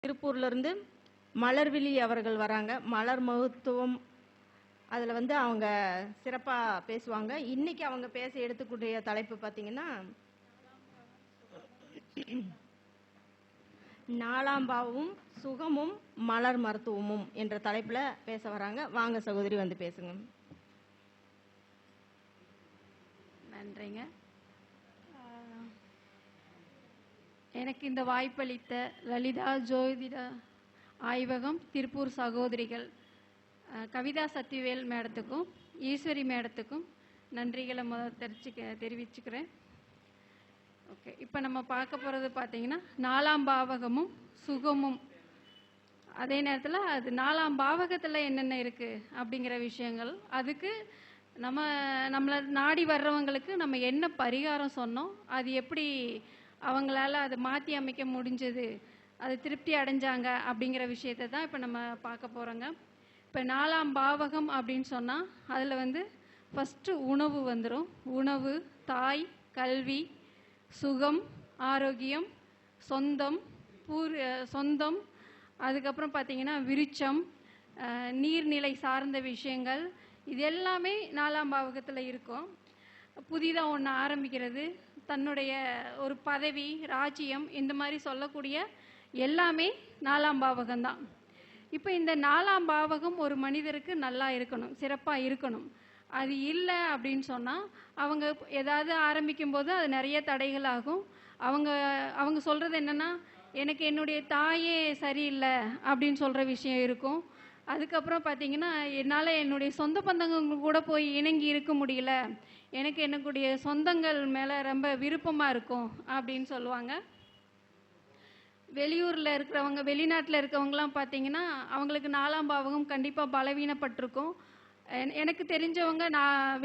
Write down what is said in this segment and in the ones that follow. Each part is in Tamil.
திருப்பூர்லேருந்து மலர்விழி அவர்கள் வராங்க. மலர் மருத்துவம் அதில் அவங்க சிறப்பாக பேசுவாங்க. இன்னைக்கு அவங்க பேச எடுத்துக்கூடிய தலைப்பு பார்த்தீங்கன்னா நாலாம்பாவும் சுகமும் மலர் மருத்துவமும் என்ற தலைப்பில் பேச வராங்க. வாங்க சகோதரி வந்து பேசுங்க. நன்றிங்க. எனக்கு இந்த வாய்ப்பளித்த லலிதா ஜோதிட ஆய்வகம் திருப்பூர் சகோதரிகள் கவிதா சத்திவேல் மேடத்துக்கும் ஈஸ்வரி மேடத்துக்கும் நன்றிகளை தெரிவிச்சுக்கிறேன். ஓகே, இப்போ நம்ம பார்க்க போகிறது பார்த்தீங்கன்னா நாலாம் பாவகமும் சுகமும். அதே நேரத்தில் அது நாலாம் பாவகத்தில் என்னென்ன இருக்குது அப்படிங்கிற விஷயங்கள், அதுக்கு நம்மளை நாடி வர்றவங்களுக்கு நம்ம என்ன பரிகாரம் சொன்னோம், அது எப்படி அவங்களால அதை மாற்றி அமைக்க முடிஞ்சது, அது திருப்தி அடைஞ்சாங்க அப்படிங்கிற விஷயத்தை தான் இப்போ நம்ம பார்க்க போகிறோங்க. இப்போ நாலாம் பாவகம் அப்படின்னு சொன்னால் அதில் ஃபஸ்ட்டு உணவு வந்துடும். உணவு, தாய், கல்வி, சுகம், ஆரோக்கியம், சொந்தம், அதுக்கப்புறம் பார்த்திங்கன்னா விருச்சம், நீர்நிலை சார்ந்த விஷயங்கள், இது எல்லாமே நாலாம் பாவகத்தில் இருக்கும். புதிதாக ஒன்று ஆரம்பிக்கிறது, தன்னுடைய ஒரு பதவி, ராஜ்யம், இந்த மாதிரி சொல்லக்கூடிய எல்லாமே நாலாம் பாவகம்தான். இப்போ இந்த நாலாம் பாவகம் ஒரு மனிதருக்கு நல்லா இருக்கணும், சிறப்பாக இருக்கணும். அது இல்லை அப்படின்னு சொன்னால் அவங்க ஏதாவது ஆரம்பிக்கும் போது அது நிறைய தடைகள் ஆகும். அவங்க சொல்கிறது என்னென்னா, எனக்கு என்னுடைய தாயே சரியில்லை அப்படின்னு சொல்கிற விஷயம் இருக்கும். அதுக்கப்புறம் பார்த்திங்கன்னா, என்னால் என்னுடைய சொந்த பந்தங்கள் கூட போய் இணங்கி இருக்க முடியல, எனக்கு என்னுடைய சொந்தங்கள் மேலே ரொம்ப விருப்பமாக இருக்கும் அப்படின்னு சொல்லுவாங்க. வெளியூரில் இருக்கிறவங்க, வெளிநாட்டில் இருக்கவங்களாம் பார்த்திங்கன்னா அவங்களுக்கு நாலாம் பாவகம் கண்டிப்பாக பலவீனப்பட்டிருக்கும். எனக்கு தெரிஞ்சவங்க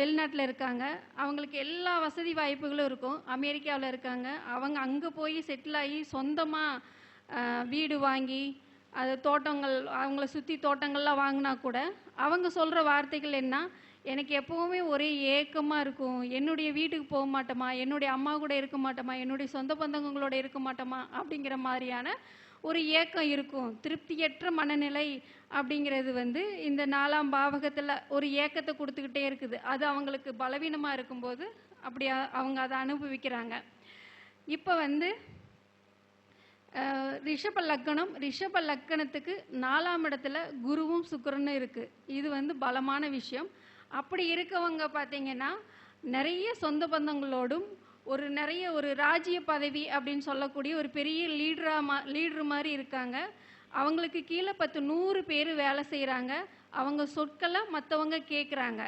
வெளிநாட்டில் இருக்காங்க, அவங்களுக்கு எல்லா வசதி வாய்ப்புகளும் இருக்கும். அமெரிக்காவில் இருக்காங்க, அவங்க அங்கே போய் செட்டில் ஆகி சொந்தமாக வீடு வாங்கி அது தோட்டங்கள், அவங்கள சுற்றி தோட்டங்கள்லாம் வாங்கினா கூட அவங்க சொல்கிற வார்த்தைகள் என்ன, எனக்கு எப்போவுமே ஒரே ஏக்கமாக இருக்கும், என்னுடைய வீட்டுக்கு போக மாட்டோமா, என்னுடைய அம்மா கூட இருக்க மாட்டோமா, என்னுடைய சொந்த பந்தங்களோட இருக்க மாட்டோமா அப்படிங்கிற மாதிரியான ஒரு ஏக்கம் இருக்கும். திருப்தியற்ற மனநிலை அப்படிங்கிறது இந்த நாலாம் பாவகத்தில் ஒரு ஏக்கத்தை கொடுத்துக்கிட்டே இருக்குது. அது அவங்களுக்கு பலவீனமாக இருக்கும்போது அப்படி அவங்க அதை அனுபவிக்கிறாங்க. இப்போ ரிஷப லக்கணத்துக்கு 4ஆம் இடத்துல குருவும் சுக்கிரனும் இருக்குது. இது பலமான விஷயம். அப்படி இருக்கவங்க பார்த்திங்கன்னா நிறைய சொந்த பந்தங்களோடும் நிறைய ஒரு ராஜ்ய பதவி அப்படின்னு சொல்லக்கூடிய ஒரு பெரிய லீடர் மாதிரி இருக்காங்க. அவங்களுக்கு கீழே 100 பேர் வேலை செய்கிறாங்க. அவங்க சொற்களை மற்றவங்க கேட்குறாங்க.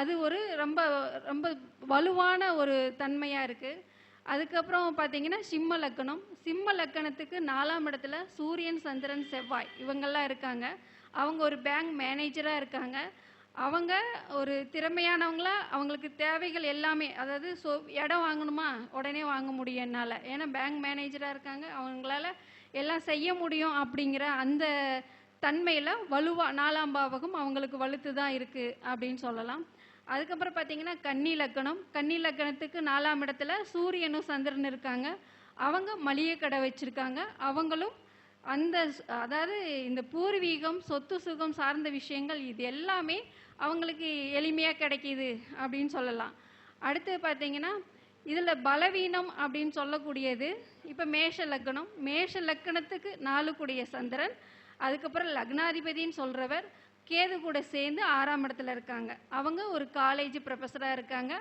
அது ஒரு ரொம்ப ரொம்ப வலுவான ஒரு தன்மையாக இருக்குது. அதுக்கப்புறம் பார்த்திங்கன்னா சிம்ம லக்கணத்துக்கு 4ஆம் இடத்துல சூரியன், சந்திரன், செவ்வாய் இவங்கெல்லாம் இருக்காங்க. அவங்க ஒரு பேங்க் மேனேஜராக இருக்காங்க. அவங்க ஒரு திறமையானவங்களா, அவங்களுக்கு தேவைகள் எல்லாமே, அதாவது இடம் வாங்கணுமா உடனே வாங்க முடியும் என்னால், ஏன்னா பேங்க் மேனேஜராக இருக்காங்க, அவங்களால எல்லாம் செய்ய முடியும் அப்படிங்கிற அந்த தன்மையில் வலுவாக 4ஆம் பாவகம் அவங்களுக்கு வலுத்து தான் இருக்குது அப்படின்னு சொல்லலாம். அதுக்கப்புறம் பார்த்திங்கன்னா கன்னி லக்கணத்துக்கு 4ஆம் இடத்துல சூரியனும் சந்திரன் இருக்காங்க. அவங்க மளிகை கடை வச்சுருக்காங்க. அவங்களும் அதாவது இந்த பூர்வீகம், சொத்து சுகம் சார்ந்த விஷயங்கள் இது எல்லாமே அவங்களுக்கு எளிமையாக கிடைக்கிது அப்படின்னு சொல்லலாம். அடுத்து பார்த்திங்கன்னா இதில் பலவீனம் அப்படின்னு சொல்லக்கூடியது, இப்போ மேஷ லக்கணத்துக்கு 4 கூடிய சந்திரன், அதுக்கப்புறம் லக்னாதிபதின்னு சொல்கிறவர் கேது கூட சேர்ந்து 6ஆம் இடத்துல இருக்காங்க. அவங்க ஒரு காலேஜ் ப்ரொஃபஸராக இருக்காங்க.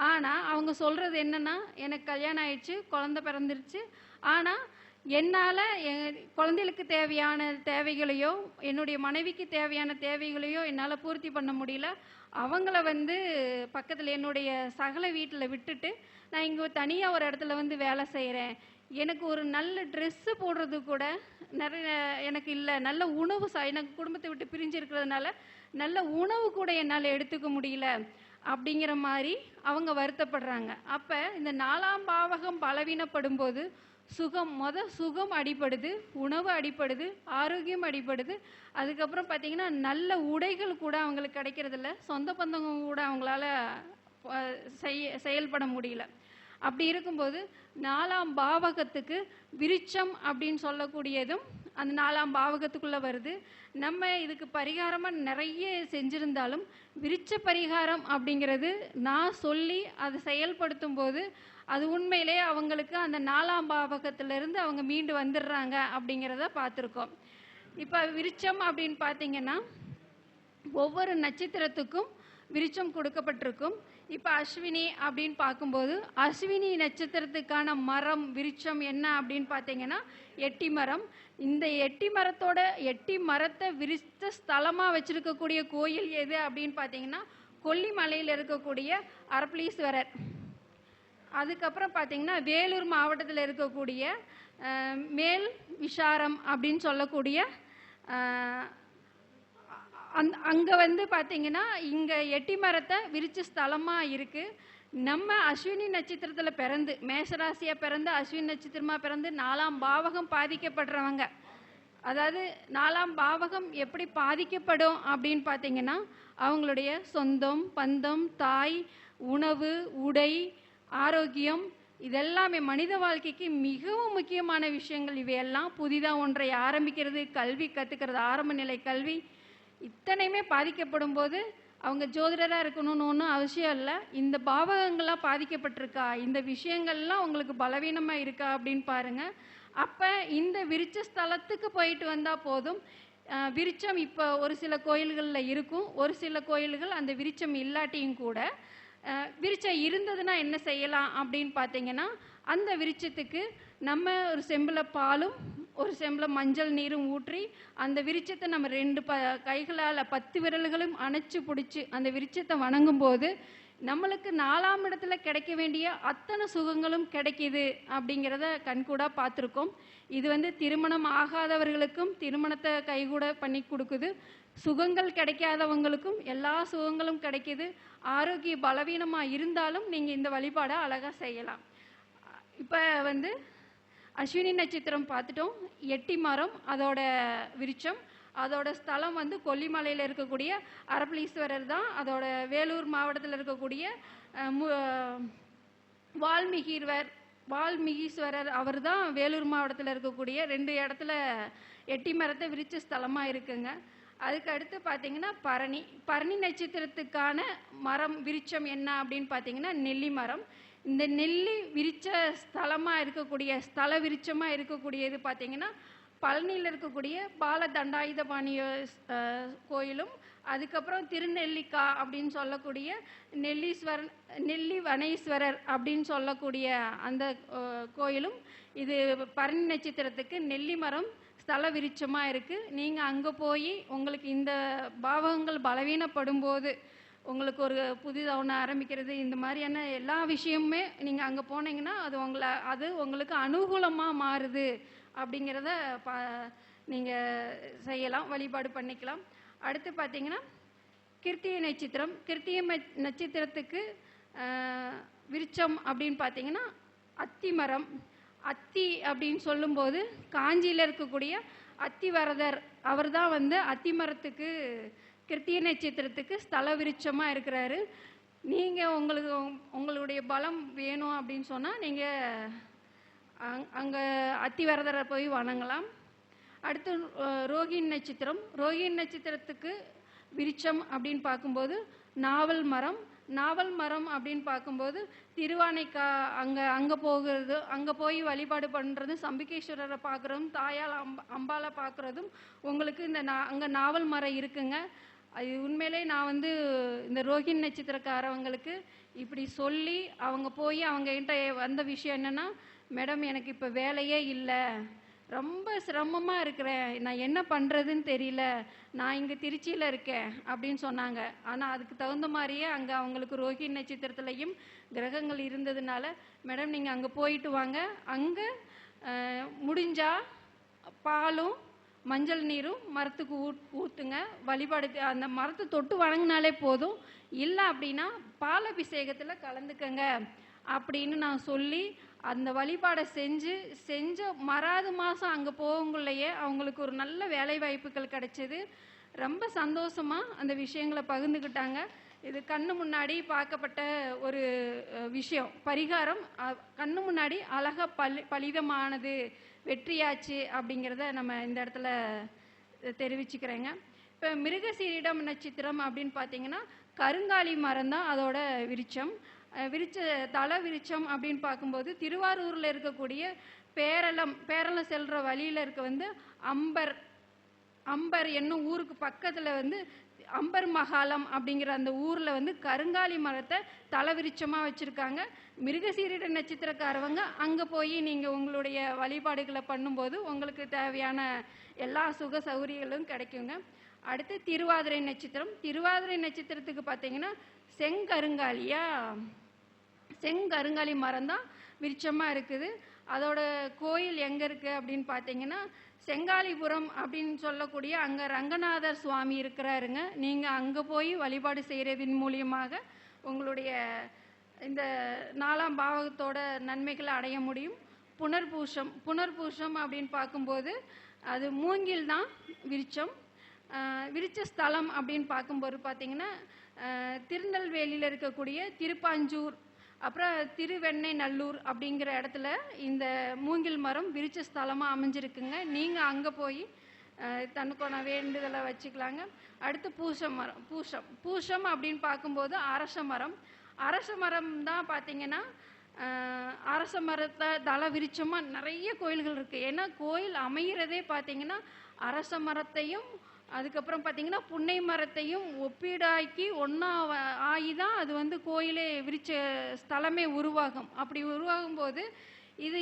ஆனால் அவங்க சொல்கிறது என்னென்னா, எனக்கு கல்யாணம் ஆயிடுச்சு, குழந்தை பிறந்துருச்சு, ஆனால் என்னால் குழந்தைகளுக்கு தேவையான தேவைகளையோ என்னுடைய மனைவிக்கு தேவையான தேவைகளையோ என்னால் பூர்த்தி பண்ண முடியல. அவங்கள பக்கத்தில் என்னுடைய சகல வீட்டில் விட்டுட்டு நான் இங்கே தனியாக ஒரு இடத்துல வேலை செய்கிறேன். எனக்கு ஒரு நல்ல ட்ரெஸ்ஸு போடுறது கூட நிறைய எனக்கு இல்லை, நல்ல உணவு எனக்கு குடும்பத்தை விட்டு பிரிஞ்சு இருக்கிறதுனால நல்ல உணவு கூட என்னால் எடுத்துக்க முடியல அப்படிங்கிற மாதிரி அவங்க வருத்தப்படுறாங்க. அப்போ இந்த 4ஆம் பாவகம் பலவீனப்படும் போது சுகம் அடிப்படுது, உணவு அடிப்படுது, ஆரோக்கியம் அடிப்படுது. அதுக்கப்புறம் பார்த்திங்கன்னா நல்ல உடைகள் கூட அவங்களுக்கு கிடைக்கிறதில்ல, சொந்த பந்தங்க கூட அவங்களால செயல்பட முடியல. அப்படி இருக்கும்போது 4ஆம் பாவகத்துக்கு விருட்சம் அப்படின்னு சொல்லக்கூடியதும் அந்த 4ஆம் பாவகத்துக்குள்ளே வருது. நம்ம இதுக்கு பரிகாரமாக நிறைய செஞ்சுருந்தாலும் விருட்ச பரிகாரம் அப்படிங்கிறது நான் சொல்லி அதை செயல்படுத்தும் போது அது உண்மையிலே அவங்களுக்கு அந்த 4ஆம் பாவகத்திலிருந்து அவங்க மீண்டு வந்துடுறாங்க அப்படிங்கிறத பார்த்துருக்கோம். இப்போ விருட்சம் அப்படின்னு பார்த்தீங்கன்னா ஒவ்வொரு நட்சத்திரத்துக்கும் விருட்சம் கொடுக்கப்பட்டிருக்கும். இப்போ அஸ்வினி அப்படின்னு பார்க்கும்போது அஸ்வினி நட்சத்திரத்துக்கான மரம் விருட்சம் என்ன அப்படின்னு பார்த்தீங்கன்னா எட்டி மரம். இந்த எட்டி மரத்தை விரித்த ஸ்தலமாக வச்சிருக்கக்கூடிய கோயில் எது அப்படின்னு பார்த்தீங்கன்னா கொல்லிமலையில் இருக்கக்கூடிய அரப்பளீஸ்வரர். அதுக்கப்புறம் பார்த்தீங்கன்னா வேலூர் மாவட்டத்தில் இருக்கக்கூடிய மேல் விஷாரம் அப்படின்னு சொல்லக்கூடிய அங்கே வந்து பார்த்தீங்கன்னா இங்கே எட்டி மரத்தை விரிச்ச ஸ்தலமாக இருக்குது. நம்ம அஸ்வினி நட்சத்திரத்தில் பிறந்து மேஷராசியாக பிறந்து அஸ்வினி நட்சத்திரமாக பிறந்து 4ஆம் பாவகம் பாதிக்கப்படுறவங்க, அதாவது 4ஆம் பாவகம் எப்படி பாதிக்கப்படும் அப்படின்னு பார்த்தீங்கன்னா அவங்களுடைய சொந்தம் பந்தம் தாய் உணவு உடை ஆரோக்கியம் இதெல்லாமே மனித வாழ்க்கைக்கு மிகவும் முக்கியமான விஷயங்கள். இவையெல்லாம் புதிதாக ஒன்றை ஆரம்பிக்கிறது, கல்வி கற்றுக்கிறது, ஆரம்ப நிலை கல்வி இத்தனையுமே பாதிக்கப்படும் போது அவங்க ஜோதிடராக இருக்கணும்னு ஒன்றும் அவசியம் இல்லை. இந்த பாவகங்கள்லாம் பாதிக்கப்பட்டிருக்கா, இந்த விஷயங்கள்லாம் உங்களுக்கு பலவீனமாக இருக்கா அப்படின்னு பாருங்கள். அப்போ இந்த விருட்ச ஸ்தலத்துக்கு போயிட்டு வந்தால் போதும். விருட்சம் இப்போ ஒரு சில கோயில்களில் இருக்கும், ஒரு சில கோயில்கள் அந்த விருட்சம் இல்லாட்டியும் கூட விருட்சம் இருந்ததுன்னா என்ன செய்யலாம் அப்படின்னு பார்த்தீங்கன்னா அந்த விருட்சத்துக்கு நம்ம ஒரு செம்பில் பாலும் ஒரு செம்பில் மஞ்சள் நீரும் ஊற்றி அந்த விருட்சத்தை நம்ம 2 கைகளால் 10 விரல்களும் அணைச்சி பிடிச்சி அந்த விருட்சத்தை வணங்கும் போது நம்மளுக்கு 4ஆம் இடத்துல கிடைக்க வேண்டிய அத்தனை சுகங்களும் கிடைக்கிது அப்படிங்கிறத கண்கூடாக பார்த்துருக்கோம். இது வந்து திருமணம் ஆகாதவர்களுக்கும் திருமணத்தை கைகூட பண்ணி கொடுக்குது. சுகங்கள் கிடைக்காதவங்களுக்கும் எல்லா சுகங்களும் கிடைக்கிது. ஆரோக்கிய பலவீனமாக இருந்தாலும் நீங்கள் இந்த வழிபாடை அழகாக செய்யலாம். இப்போ வந்து அஸ்வினி நட்சத்திரம் பார்த்துட்டோம். எட்டி மரம் அதோட விருட்சம், அதோட ஸ்தலம் வந்து கொல்லிமலையில் இருக்கக்கூடிய அரப்பளீஸ்வரர் தான். அதோட வேலூர் மாவட்டத்தில் இருக்கக்கூடிய வால்மீகீஸ்வரர் அவர் தான் வேலூர் மாவட்டத்தில் இருக்கக்கூடிய 2 இடத்துல எட்டி மரத்தை விரிச்ச ஸ்தலமாக இருக்குங்க. அதுக்கு அடுத்து பார்த்தீங்கன்னா பரணி நட்சத்திரத்துக்கான மரம் விருட்சம் என்ன அப்படின்னு பார்த்தீங்கன்னா நெல்லி மரம். இந்த நெல்லி விரிச்ச ஸ்தலமாக இருக்கக்கூடிய ஸ்தல விருட்சமாக இருக்கக்கூடியது பார்த்தீங்கன்னா பழனியில் இருக்கக்கூடிய பால தண்டாயுதபாணி கோயிலும் அதுக்கப்புறம் திருநெல்லிக்கா அப்படின்னு சொல்லக்கூடிய நெல்லி வனேஸ்வரர் அப்படின்னு சொல்லக்கூடிய அந்த கோயிலும் இது பரணி நட்சத்திரத்துக்கு நெல்லி மரம் ஸ்தல விருட்சமாக இருக்குது. நீங்கள் அங்கே போய் உங்களுக்கு இந்த பாவகங்கள் பலவீனப்படும் போது உங்களுக்கு ஒரு புதிதாக ஒன்று ஆரம்பிக்கிறது இந்த மாதிரியான எல்லா விஷயமுமே நீங்கள் அங்கே போனீங்கன்னா அது உங்களுக்கு அனுகூலமாக மாறுது அப்படிங்கிறத நீங்கள் செய்யலாம், வழிபாடு பண்ணிக்கலாம். அடுத்து பார்த்தீங்கன்னா கிருத்திகை நட்சத்திரம். கிருத்திகை நட்சத்திரத்துக்கு விருட்சம் அப்படின்னு பார்த்தீங்கன்னா அத்தி மரம். அத்தி அப்படின்னு சொல்லும்போது காஞ்சியில் இருக்கக்கூடிய அத்திவரதர் அவர் தான் வந்து அத்தி மரத்துக்கு கிருத்திகை நட்சத்திரத்துக்கு ஸ்தல விருட்சமாக இருக்கிறாரு. நீங்கள் உங்களுடைய பலம் வேணும் அப்படின்னு சொன்னால் நீங்கள் அங்கே அத்திவரதரை போய் வணங்கலாம். அடுத்து ரோகிணி நட்சத்திரம். ரோகிணி நட்சத்திரத்துக்கு விருட்சம் அப்படின்னு பார்க்கும்போது நாவல் மரம் அப்படின்னு பார்க்கும்போது திருவானைக்கா அங்கே போய் வழிபாடு பண்ணுறது, சம்பிகேஸ்வரரை பார்க்குறதும் தாயால் அம்பாலை பார்க்குறதும் உங்களுக்கு அங்கே நாவல் மரம் இருக்குங்க. அது உண்மையிலே நான் வந்து இந்த ரோகிணி நட்சத்திரக்காரவங்களுக்கு இப்படி சொல்லி அவங்க போய் அவங்ககிட்ட வந்த விஷயம் என்னென்னா, மேடம் எனக்கு இப்போ வேலையே இல்லை, ரொம்ப சிரமமாக இருக்கிறேன், நான் என்ன பண்ணுறதுன்னு தெரியல, நான் இங்கே திருச்சியில் இருக்கேன் அப்படின்னு சொன்னாங்க. ஆனால் அதுக்கு தகுந்த மாதிரியே அங்கே அவங்களுக்கு ரோகிணி நட்சத்திரத்துலேயும் கிரகங்கள் இருந்ததுனால, மேடம் நீங்கள் அங்கே போயிட்டு வாங்க, அங்கே முடிஞ்சால் பாலும் மஞ்சள் நீரும் மரத்துக்கு ஊற்றுங்க, வழிபாடு அந்த மரத்தை தொட்டு வணங்கினாலே போதும், இல்லை அப்படின்னா பாலபிஷேகத்தில் கலந்துக்கங்க அப்படின்னு நான் சொல்லி அந்த வழிபாடை செஞ்ச மறாவது மாதம் அங்கே போகக்குள்ளேயே அவங்களுக்கு ஒரு நல்ல வேலை வாய்ப்புகள் கிடைச்சிது. ரொம்ப சந்தோஷமாக அந்த விஷயங்களை பகிர்ந்துக்கிட்டாங்க. இது கண்ணு முன்னாடி பார்க்கப்பட்ட ஒரு விஷயம். பரிகாரம் கண்ணு முன்னாடி அழகா பலிதமானது, வெற்றியாச்சு அப்படிங்கிறத நம்ம இந்த இடத்துல தெரிவிச்சுக்கிறேங்க. இப்போ மிருகசீரிடம் நட்சத்திரம் அப்படின்னு பார்த்தீங்கன்னா கருங்காலி மரம் தான் அதோட விருட்சம். தல விருட்சம் அப்படின்னு பார்க்கும்போது திருவாரூரில் இருக்கக்கூடிய பேரளம் செல்கிற வழியில் இருக்க அம்பர் என்னும் ஊருக்கு பக்கத்தில் அம்பர் மகாலம் அப்படிங்கிற அந்த ஊரில் கருங்காலி மரத்தை தலவிருட்சமாக வச்சுருக்காங்க. மிருகசீரிட நட்சத்திரக்காரவங்க அங்கே போய் நீங்கள் உங்களுடைய வழிபாடுகளை பண்ணும்போது உங்களுக்கு தேவையான எல்லா சுக சௌகரியங்களும் கிடைக்குங்க. அடுத்து திருவாதிரை நட்சத்திரம். திருவாதிரை நட்சத்திரத்துக்கு பார்த்தீங்கன்னா செங்கருங்காலி மரம் தான் விருட்சமாக இருக்குது. அதோட கோயில் எங்கே இருக்குது அப்படின்னு பார்த்தீங்கன்னா செங்காலிபுரம் அப்படின்னு சொல்லக்கூடிய அங்கே ரங்கநாதர் சுவாமி இருக்கிறாருங்க. நீங்கள் அங்கே போய் வழிபாடு செய்கிறதின் மூலியமாக உங்களுடைய இந்த 4ஆம் பாவகத்தோட நன்மைகளை அடைய முடியும். புனர்பூஷம் அப்படின்னு பார்க்கும்போது அது மூங்கில் தான் விருட்சம். விருட்ச ஸ்தலம் அப்படின்னு பார்க்கும்போது பார்த்தீங்கன்னா திருநெல்வேலியில் இருக்கக்கூடிய திருப்பாஞ்சூர், அப்புறம் திருவெண்ணெய்நல்லூர் அப்படிங்கிற இடத்துல இந்த மூங்கில் மரம் விருட்ச ஸ்தலமாக அமைஞ்சிருக்குங்க. நீங்கள் அங்கே போய் தனக்கான வேண்டுதலை வச்சுக்கலாங்க. அடுத்து பூஷம் அப்படின்னு பார்க்கும்போது அரச மரம் தான் பார்த்தீங்கன்னா அரச மரத்தை தல விருட்சமாக நிறைய கோயில்கள் இருக்குது. ஏன்னா கோயில் அமைகிறதே பார்த்தீங்கன்னா அரச மரத்தையும் அதுக்கப்புறம் பார்த்தீங்கன்னா புன்னை மரத்தையும் ஒப்பீடாக்கி ஒன்றா ஆகி தான் அது கோயிலே விருட்ச ஸ்தலமே உருவாகும். அப்படி உருவாகும்போது இது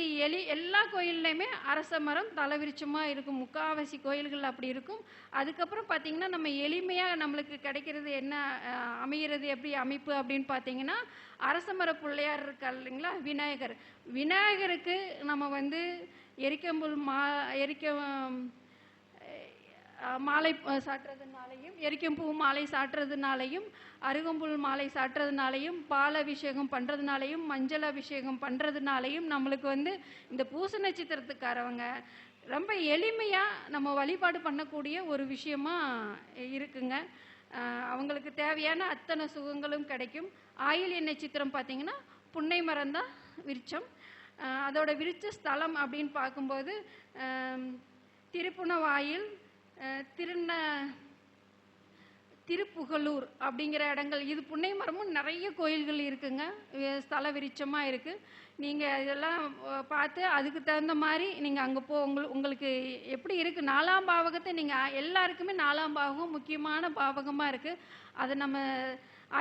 எல்லா கோயில்லையுமே அரச மரம் தலவிருட்சமாக இருக்கும். முக்காவாசி கோயில்கள் அப்படி இருக்கும். அதுக்கப்புறம் பார்த்தீங்கன்னா நம்ம எளிமையாக நம்மளுக்கு கிடைக்கிறது என்ன அமைகிறது எப்படி அமைப்பு அப்படின்னு பார்த்தீங்கன்னா அரச மர பிள்ளையார் இருக்கா இல்லைங்களா, விநாயகருக்கு நம்ம எரிக்கம்புல் மாலை சாட்டுறதுனாலையும் எரிக்கம்பூ மாலை சாட்டுறதுனாலையும் அருகம்புல் மாலை சாட்டுறதுனாலையும் பால் அபிஷேகம் பண்ணுறதுனாலையும் மஞ்சள் அபிஷேகம் பண்ணுறதுனாலையும் நம்மளுக்கு இந்த பூச நட்சத்திரத்துக்காரவங்க ரொம்ப எளிமையாக நம்ம வழிபாடு பண்ணக்கூடிய ஒரு விஷயமா இருக்குங்க. அவங்களுக்கு தேவையான அத்தனை சுகங்களும் கிடைக்கும். ஆயில்ய நட்சத்திரம் பார்த்திங்கன்னா புன்னை மரம் தான் விருட்சம். அதோட விருட்ச ஸ்தலம் அப்படின்னு பார்க்கும்போது திருப்புணவாயில், திருப்புகலூர் அப்படிங்கிற இடங்கள். இது புன்னை மரமும் நிறைய கோயில்கள் இருக்குங்க, ஸ்தல விருட்சமாக இருக்குது. நீங்கள் இதெல்லாம் பார்த்து அதுக்கு தகுந்த மாதிரி நீங்கள் அங்கே உங்களுக்கு எப்படி இருக்குது 4ஆம் பாவகத்தை நீங்கள் எல்லாருக்குமே 4ஆம் பாவகம் முக்கியமான பாவகமாக இருக்குது. அதை நம்ம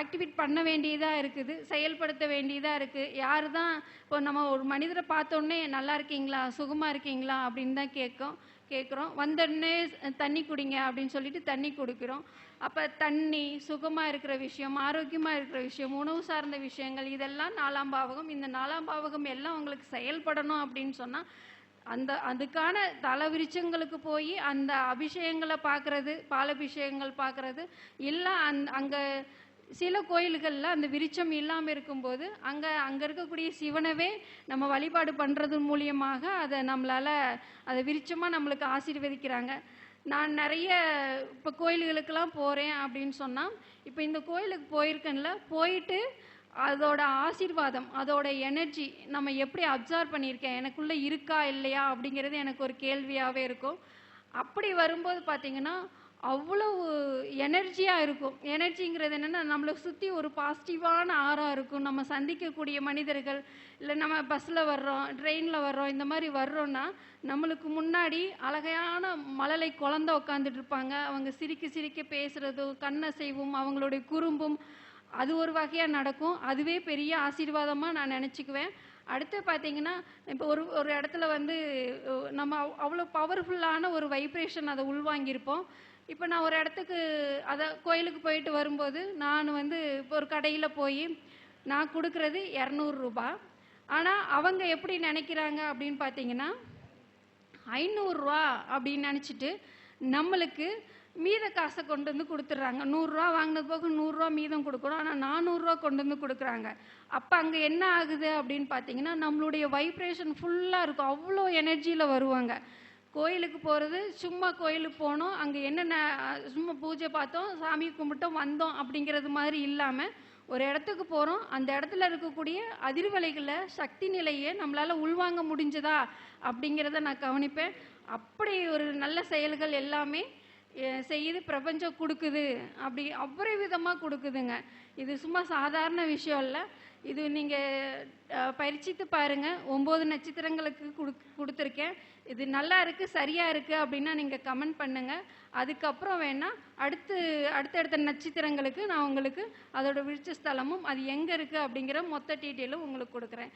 ஆக்டிவேட் பண்ண வேண்டியதாக இருக்குது, செயல்படுத்த வேண்டியதாக இருக்குது. யார் தான் இப்போ நம்ம ஒரு மனிதரை பார்த்தோன்னே நல்லா இருக்கீங்களா சுகமாக இருக்கீங்களா அப்படின்னு தான் கேட்குறோம். வந்தோடனே தண்ணி குடிங்க அப்படின்னு சொல்லிட்டு தண்ணி கொடுக்குறோம். அப்போ தண்ணி, சுகமாக இருக்கிற விஷயம், ஆரோக்கியமாக இருக்கிற விஷயம், உணவு சார்ந்த விஷயங்கள் இதெல்லாம் 4ஆம் பாவகம். இந்த 4ஆம் பாவகம் எல்லாம் உங்களுக்கு செயல்படணும் அப்படின்னு சொன்னால் அதுக்கான தல விருட்சங்களுக்கு போய் அந்த அபிஷேகங்களை பார்க்குறது, பாலபிஷேகங்கள் பார்க்குறது இல்லை. அங்கே சில கோயில்களில் அந்த விருட்சம் இல்லாமல் இருக்கும்போது அங்கே இருக்கக்கூடிய சிவனவே நம்ம வழிபாடு பண்ணுறது மூலியமாக அதை நம்மளால் அதை விருட்சமாக நம்மளுக்கு ஆசீர்வதிக்கிறாங்க. நான் நிறைய இப்போ கோயில்களுக்கெல்லாம் போகிறேன் அப்படின்னு சொன்னால், இப்போ இந்த கோயிலுக்கு போயிட்டு அதோட ஆசீர்வாதம், அதோட எனர்ஜி நம்ம எப்படி அப்சர்வ் பண்ணியிருக்கேன், எனக்குள்ளே இருக்கா இல்லையா அப்படிங்கிறது எனக்கு ஒரு கேள்வியாகவே இருக்கும். அப்படி வரும்போது பார்த்திங்கன்னா அவ்வளவு எனர்ஜியாக இருக்கும். எனர்ஜிங்கிறது என்னென்னா நம்மளை சுற்றி ஒரு பாசிட்டிவான ஆறாக இருக்கும். நம்ம சந்திக்கக்கூடிய மனிதர்கள் இல்லை நம்ம பஸ்ஸில் வர்றோம், ட்ரெயினில் வர்றோம், இந்த மாதிரி வர்றோன்னா நம்மளுக்கு முன்னாடி அழகையான மழலை குழந்தை உட்காந்துட்டு இருப்பாங்க. அவங்க சிரிக்க பேசுகிறதும் கண்ணசைவும் அவங்களுடைய குறும்பும் அது ஒரு வகையாக நடக்கும். அதுவே பெரிய ஆசீர்வாதமாக நான் நினச்சிக்குவேன். அடுத்து பார்த்திங்கன்னா இப்போ ஒரு இடத்துல நம்ம அவ்வளோ பவர்ஃபுல்லான ஒரு வைப்ரேஷன் அதை உள்வாங்கியிருப்போம். இப்போ நான் ஒரு இடத்துக்கு கோயிலுக்கு போயிட்டு வரும்போது நான் இப்போ ஒரு கடையில் போய் நான் கொடுக்குறது 200 ரூபா. ஆனால் அவங்க எப்படி நினைக்கிறாங்க அப்படின்னு பார்த்தீங்கன்னா 500 ரூபா அப்படின்னு நினச்சிட்டு நம்மளுக்கு மீத காசை கொண்டு கொடுத்துட்றாங்க. 100 ரூபா வாங்கினது போக 100 ரூபா மீதம் கொடுக்குறோம். ஆனால் 400 ரூபா கொண்டு கொடுக்குறாங்க. அப்போ அங்கே என்ன ஆகுது அப்படின்னு பார்த்தீங்கன்னா நம்மளுடைய வைப்ரேஷன் ஃபுல்லாக இருக்கும். அவ்வளோ எனர்ஜியில் வருவாங்க. கோயிலுக்கு போகிறது சும்மா கோயிலுக்கு போனோம், அங்கே என்னென்ன சும்மா பூஜை பார்த்தோம், சாமி கும்பிட்டோம் வந்தோம் அப்படிங்கிறது மாதிரி இல்லாமல் ஒரு இடத்துக்கு போகிறோம், அந்த இடத்துல இருக்கக்கூடிய அதிர்வலைகளை சக்தி நிலையை நம்மளால் உள்வாங்க முடிஞ்சதா அப்படிங்கிறத நான் கவனிப்பேன். அப்படி ஒரு நல்ல செயல்கள் எல்லாமே செய்து பிரபஞ்சம் கொடுக்குது, அப்படி அபரிவிதமாக கொடுக்குதுங்க. இது சும்மா சாதாரண விஷயம் இல்லை. இது நீங்கள் பரீட்சித்து பாருங்கள். 9 நட்சத்திரங்களுக்கு கொடுத்துருக்கேன். இது நல்லா இருக்குது, சரியாக இருக்குது அப்படின்னா நீங்கள் கமெண்ட் பண்ணுங்கள். அதுக்கப்புறம் வேணால் அடுத்தடுத்த நட்சத்திரங்களுக்கு நான் உங்களுக்கு அதோட விருட்ச ஸ்தலமும் அது எங்கே இருக்குது அப்படிங்கிற மொத்த டீட்டெயிலும் உங்களுக்கு கொடுக்குறேன்.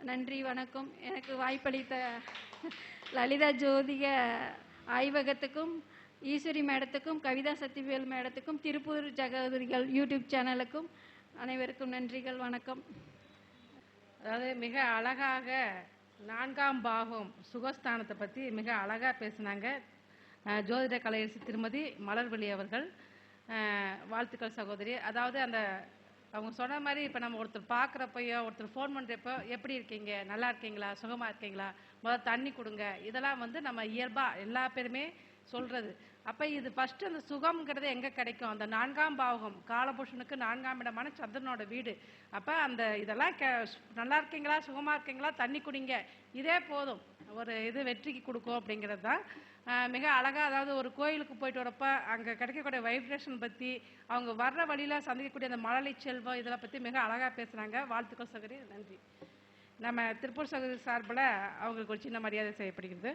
நன்றி, வணக்கம். எனக்கு வாய்ப்பளித்த லலிதா ஜோதிக ஆய்வகத்துக்கும், ஈஸ்வரி மேடத்துக்கும், கவிதா சத்திவேல் மேடத்துக்கும், திருப்பூர் ஜகோதரிகள் யூடியூப் சேனலுக்கும் அனைவருக்கும் நன்றிகள், வணக்கம். அதாவது மிக அழகாக 4ஆம் பாகம் சுகஸ்தானத்தை பற்றி மிக அழகாக பேசினாங்க ஜோதிட கலையரசி திருமதி மலர்விழி அவர்கள். வாழ்த்துக்கள் சகோதரி. அதாவது அவங்க சொன்ன மாதிரி இப்போ நம்ம ஒருத்தர் பார்க்குறப்பையோ ஒருத்தர் ஃபோன் பண்ணுறப்போ எப்படி இருக்கீங்க, நல்லா இருக்கீங்களா, சுகமாக இருக்கீங்களா, முதல்ல தண்ணி கொடுங்க, இதெல்லாம் நம்ம இயல்பாக எல்லா பேருமே சொல்கிறது. அப்போ இது ஃபஸ்ட்டு அந்த சுகம்ங்கிறது எங்கே கிடைக்கும்? அந்த 4ஆம் பாவகம் காலபுருஷனுக்கு 4ஆம் இடமான சந்திரனோட வீடு. அப்போ இதெல்லாம் நல்லா இருக்கீங்களா, சுகமாக இருக்கீங்களா, தண்ணி குடிங்க, இதே போதும் ஒரு வெற்றிக்கு கொடுக்கும் அப்படிங்கிறது தான் மிக அழகாக. அதாவது ஒரு கோயிலுக்கு போயிட்டு வரப்போ அங்கே கிடைக்கக்கூடிய வைப்ரேஷன் பற்றி, அவங்க வர்ற வழியில் சந்திக்கக்கூடிய அந்த மழலை செல்வம் இதெல்லாம் பற்றி மிக அழகாக பேசுகிறாங்க. வாழ்த்துக்கள் சகோதரி, நன்றி. நம்ம திருப்பூர் சகோதரி சார்பில் அவங்களுக்கு ஒரு சின்ன மரியாதை செய்யப்படுகிறது.